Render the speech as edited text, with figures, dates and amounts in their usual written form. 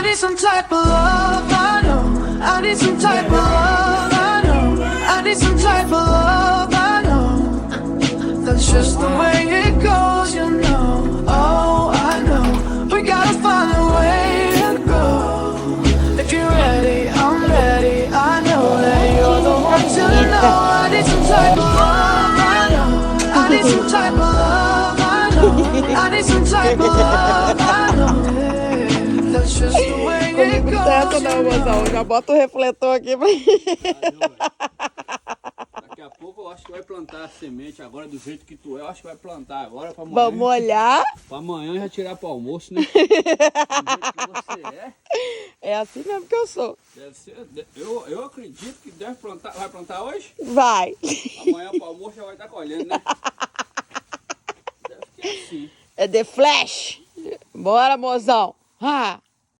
need some type of love, I know. I need some type of love, I know. I need some type of love, I know. That's just the way it goes, you know. Oh, I know. We gotta find a way to go. If you're ready, I'm ready. I know that you're the one to know. I need some type of love, I know. I need some type of love, I know. I need some type of love, I know. Yeah, that's just the way it Comigo não tem essa goes, não, you know. mozão. Já bota o refletor aqui pra Daqui a pouco eu acho que vai plantar a semente agora do jeito que tu é. Eu acho que vai plantar agora pra amanhã. Vamos olhar. Pra amanhã já tirar pro almoço, né? Do jeito que você é. É assim mesmo que eu sou. Deve ser, eu acredito que deve plantar. Vai plantar hoje? Vai. Amanhã pro almoço já vai estar colhendo, né? Deve ser assim. É The Flash. Bora, mozão. Ah.